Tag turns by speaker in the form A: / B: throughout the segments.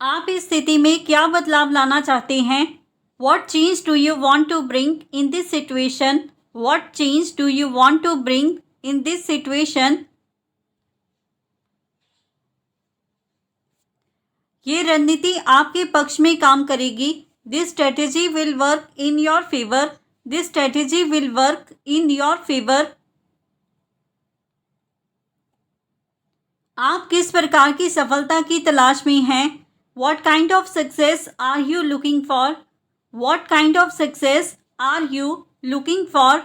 A: आप इस स्थिति में क्या बदलाव लाना चाहते हैं? What change do you want to bring in this situation? What change do you want to bring in this situation? ये रणनीति आपके पक्ष में काम करेगी. This strategy will work in your favor. This strategy will work in your favor. आप किस प्रकार की सफलता की तलाश में हैं? What kind of success are you looking for? What kind of success are you looking for?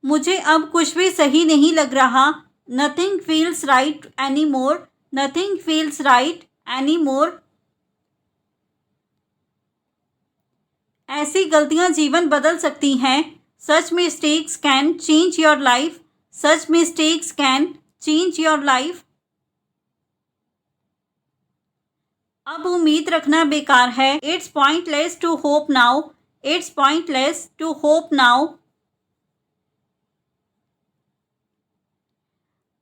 A: मुझे अब कुछ भी सही नहीं लग रहा. Nothing feels right anymore. Nothing feels right anymore. ऐसी गलतियां जीवन बदल सकती हैं. Such mistakes can change your life. Such mistakes can change your life. अब उम्मीद रखना बेकार है. It's pointless to hope now. It's pointless to hope now.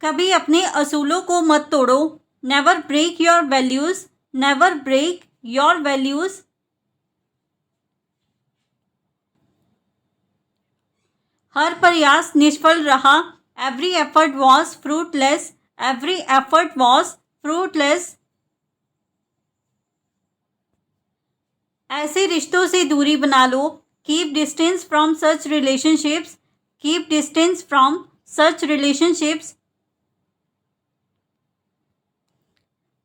A: कभी अपने असूलों को मत तोड़ो. Never break your values. Never break your values. हर प्रयास निष्फल रहा. Every effort was fruitless. Every effort was fruitless. ऐसे रिश्तों से दूरी बना लो. Keep distance from such relationships. Keep distance from such relationships.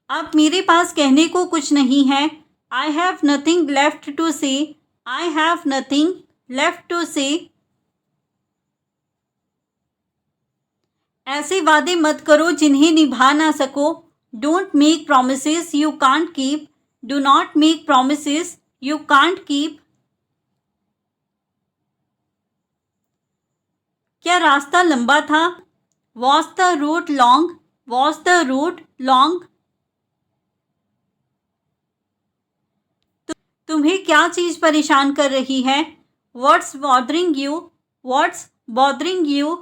A: अब मेरे पास कहने को कुछ नहीं है. I have nothing left to say. I have nothing left to say. ऐसे वादे मत करो जिन्हें निभा ना सको. Don't make promises you can't keep. Do not make promises you can't keep. क्या रास्ता लंबा था? Was the route long? Was the route long? तुम्हें क्या चीज परेशान कर रही है? What's bothering you? What's bothering you?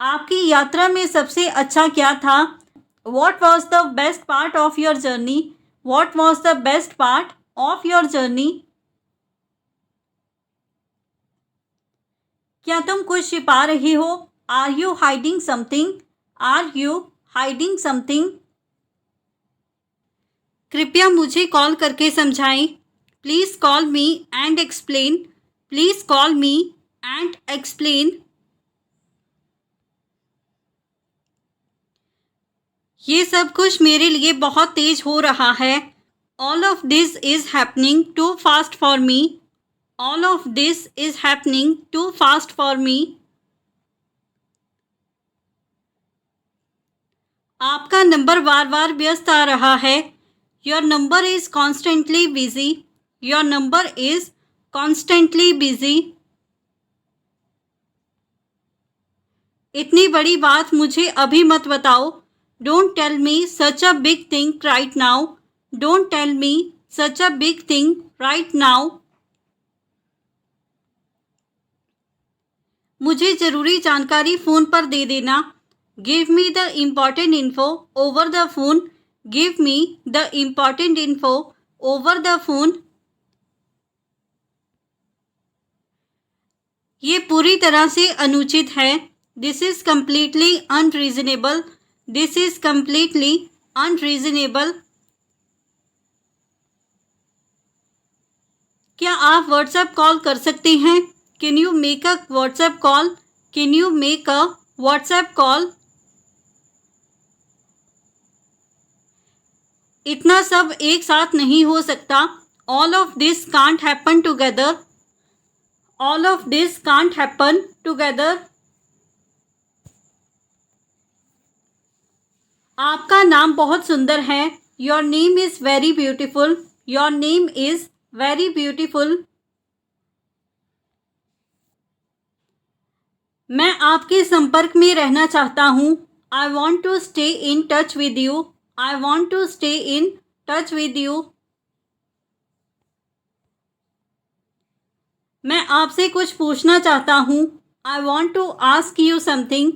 A: आपकी यात्रा में सबसे अच्छा क्या था? What was the best part of your journey? What was the best part of your journey? क्या तुम कुछ छिपा रहे हो? Are you hiding something? Are you hiding something? कृपया मुझे कॉल करके समझाएं. Please call me and explain. Please call me and explain. ये सब कुछ मेरे लिए बहुत तेज हो रहा है. All of this is happening too fast for me. All of this is happening too fast for me. आपका नंबर बार बार व्यस्त आ रहा है. Your number is constantly busy. Your number is constantly busy. इतनी बड़ी बात मुझे अभी मत बताओ. Don't tell me such a big thing right now. Don't tell me such a big thing right now. मुझे ज़रूरी जानकारी फ़ोन पर दे देना. Give me the important info over the phone. Give me the important info over the phone. ये पूरी तरह से अनुचित है. This is completely unreasonable. This is completely unreasonable. क्या आप व्हाट्सएप कॉल कर सकते हैं? Can you make a WhatsApp call? Can you make a WhatsApp call? इतना सब एक साथ नहीं हो सकता. All of this can't happen together. All of this can't happen together. आपका नाम बहुत सुंदर है. Your name is very beautiful. Your name is very beautiful. मैं आपके संपर्क में रहना चाहता हूँ. I want to stay in touch with you. I want to stay in touch with you. मैं आपसे कुछ पूछना चाहता हूँ. I want to ask you something.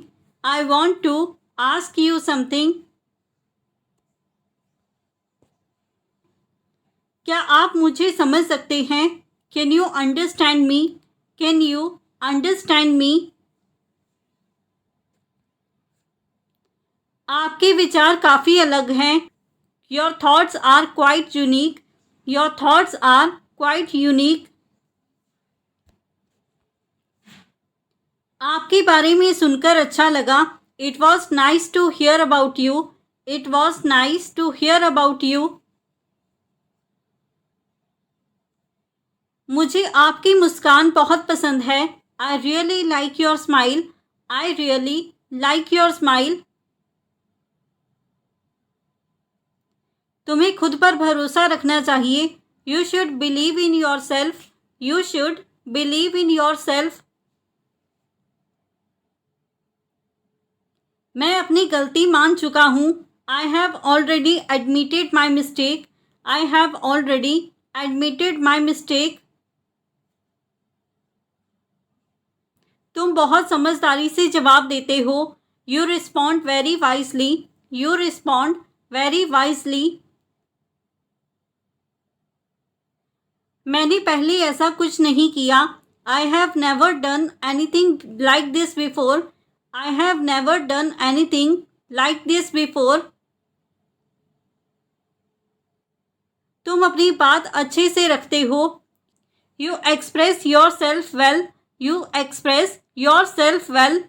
A: I want to ask you something. क्या आप मुझे समझ सकते हैं? Can you understand me? Can you understand me? आपके विचार काफ़ी अलग हैं. Your thoughts are quite unique. Your thoughts are quite unique. आपके बारे में सुनकर अच्छा लगा. It was nice to hear about you. It was nice to hear about you. मुझे आपकी मुस्कान बहुत पसंद है. I really like your smile. I really like your smile. तुम्हें खुद पर भरोसा रखना चाहिए. You should believe in yourself. You should believe in yourself. मैं अपनी गलती मान चुका हूँ. I have already admitted my mistake. I have already admitted my mistake. तुम बहुत समझदारी से जवाब देते हो. You respond very wisely. You respond very wisely. मैंने पहले ऐसा कुछ नहीं किया. I have never done anything like this before. I have never done anything like this before. तुम अपनी बात अच्छे से रखते हो. You express yourself well. You express yourself well.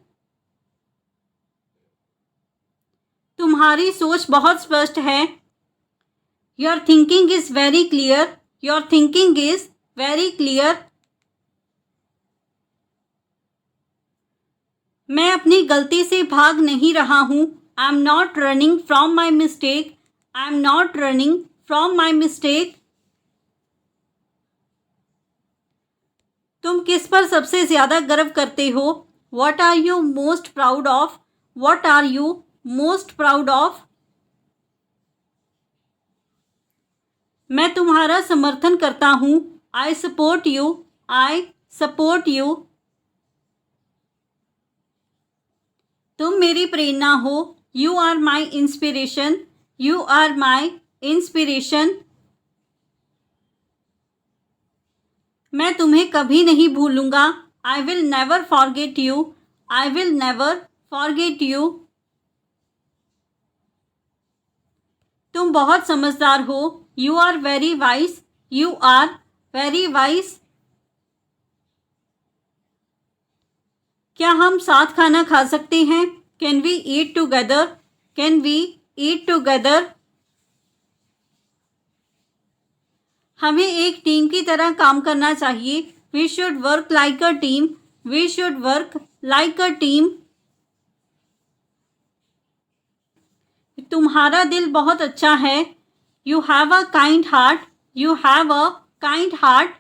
A: तुम्हारी सोच बहुत स्पष्ट है. Your thinking is very clear. Your thinking is very clear. मैं अपनी गलती से भाग नहीं रहा हूँ. I am not running from my mistake. I am not running from my mistake. तुम किस पर सबसे ज़्यादा गर्व करते हो? What are you most proud of? What are you most proud of? मैं तुम्हारा समर्थन करता हूँ. I support you. I support you. तुम मेरी प्रेरणा हो. You are my inspiration. You are my inspiration. मैं तुम्हें कभी नहीं भूलूंगा. I will never forget you. I will never forget you. तुम बहुत समझदार हो. You are very wise. You are very wise. क्या हम साथ खाना खा सकते हैं? Can we eat together? Can we eat together? हमें एक टीम की तरह काम करना चाहिए. We should work like a team. We should work like a team. तुम्हारा दिल बहुत अच्छा है. You have a kind heart. You have a kind heart.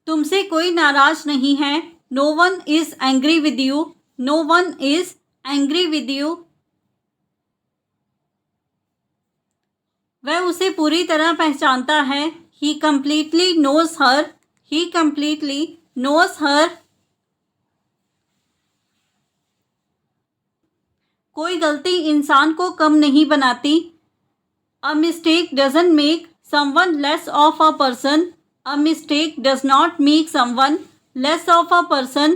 A: तुमसे कोई नाराज नहीं है. No one is angry with you. No one is angry with you. वह उसे पूरी तरह पहचानता है. He completely knows her. He completely knows her. कोई गलती इंसान को कम नहीं बनाती. A mistake doesn't make someone less of a person. A mistake does not make someone less of a person.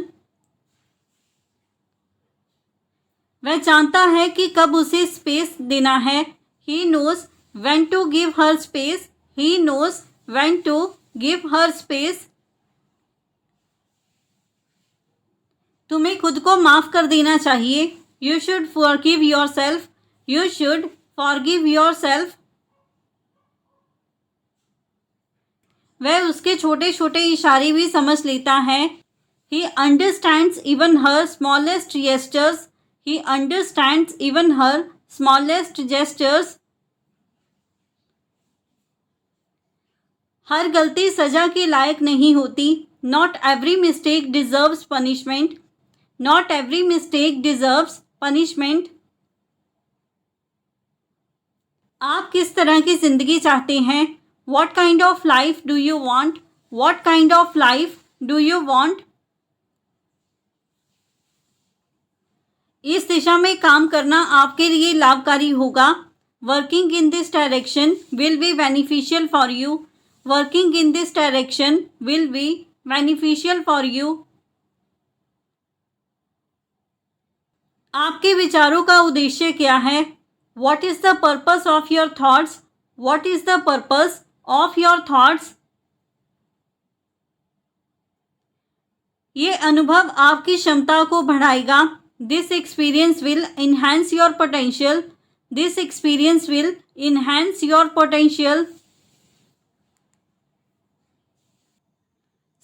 A: वह जानता है कि कब उसे स्पेस देना है. He knows when to give her space. He knows when to give her space. तुम्हें खुद को माफ कर देना चाहिए. You should forgive yourself. You should forgive yourself. वह उसके छोटे छोटे इशारे भी समझ लेता है. He understands even her smallest gestures. He understands even her smallest gestures. हर गलती सजा के लायक नहीं होती. Not every mistake deserves punishment. Not every mistake deserves punishment. आप किस तरह की जिंदगी चाहते हैं? What kind of life do you want? What kind of life do you want? इस दिशा में काम करना आपके लिए लाभकारी होगा। Working in this direction will be beneficial for you. Working in this direction will be beneficial for you. आपके विचारों का उद्देश्य क्या है? What is the purpose of your thoughts? What is the purpose of your thoughts? ये अनुभव आपकी क्षमता को बढ़ाएगा। This experience will enhance your potential. This experience will enhance your potential.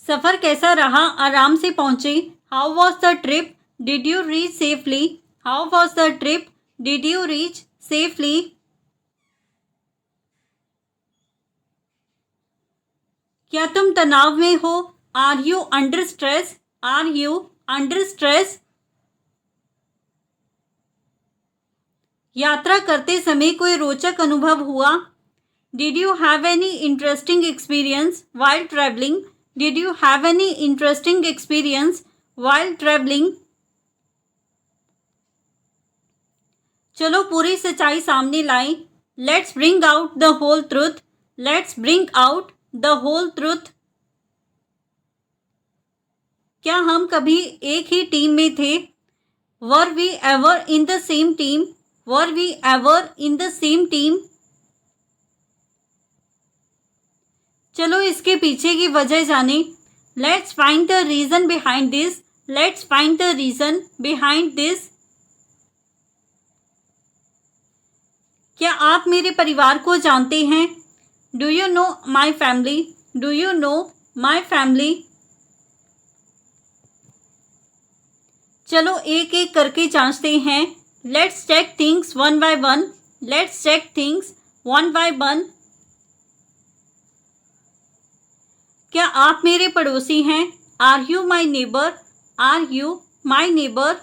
A: सफ़र कैसा रहा? आराम से पहुंचे। How was the trip? Did you reach safely? How was the trip? Did you reach safely? क्या तुम तनाव में हो? Are you under stress? Are you under stress? यात्रा करते समय कोई रोचक अनुभव हुआ? Did you have any interesting experience while travelling? Did you have any interesting experience while travelling? चलो पूरी सच्चाई सामने लाएं। Let's bring out the whole truth. Let's bring out the whole truth. क्या हम कभी एक ही टीम में थे? Were we ever in the same team? Were we ever in the same team? चलो इसके पीछे की वजह जाने। Let's find the reason behind this. Let's find the reason behind this. क्या आप मेरे परिवार को जानते हैं? Do you know my family? Do you know my family? चलो एक एक करके जांचते हैं। Let's check things one by one. Let's check things one by one. क्या आप मेरे पड़ोसी हैं? Are you my neighbour? Are you my neighbour?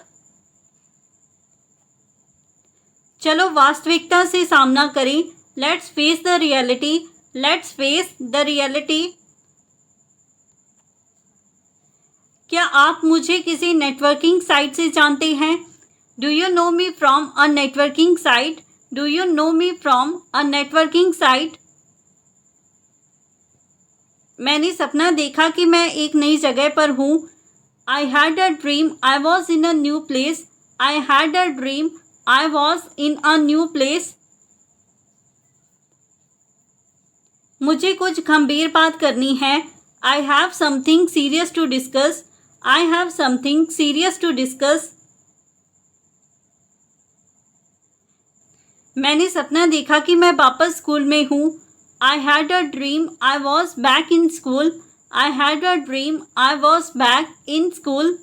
A: चलो वास्तविकता से सामना करें। Let's face the reality. Let's face the reality. क्या आप मुझे किसी नेटवर्किंग साइट से जानते हैं? Do you know me from a networking site? Do you know me from a networking site? मैंने सपना देखा कि मैं एक नई जगह पर हूँ। I had a dream I was in a new place. I had a dream I was in a new place. मुझे कुछ गंभीर बात करनी है। I have something serious to discuss. I have something serious to discuss. मैंने सपना देखा कि मैं वापस स्कूल में हूँ। I had a dream I was back in school. I had a dream I was back in school.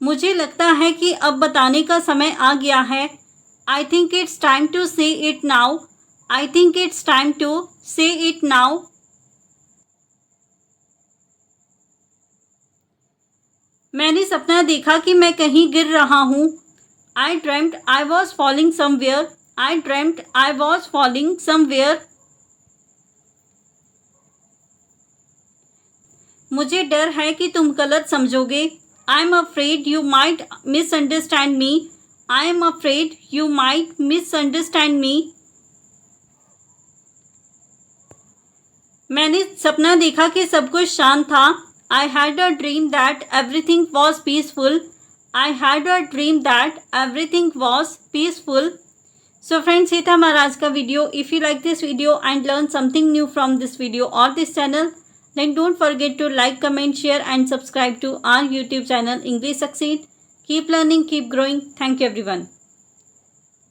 A: मुझे लगता है कि अब बताने का समय आ गया है। I think it's time to say it now. I think it's time to say it now. मैंने सपना देखा कि मैं कहीं गिर रहा हूँ। I dreamed I was falling somewhere. I dreamed I was falling somewhere. मुझे डर है कि तुम गलत समझोगे। I am afraid you might misunderstand me. I am afraid you might misunderstand me. मैंने सपना देखा कि सब कुछ शांत था। आई had a dream that everything was peaceful. I had a dream that everything was peaceful. So friends, ये था हमारा आज का video. If you like this video and learn something new from this video और this channel, then don't forget to like, comment, share and subscribe to our YouTube channel English Succeed. Keep learning, keep growing. Thank you everyone.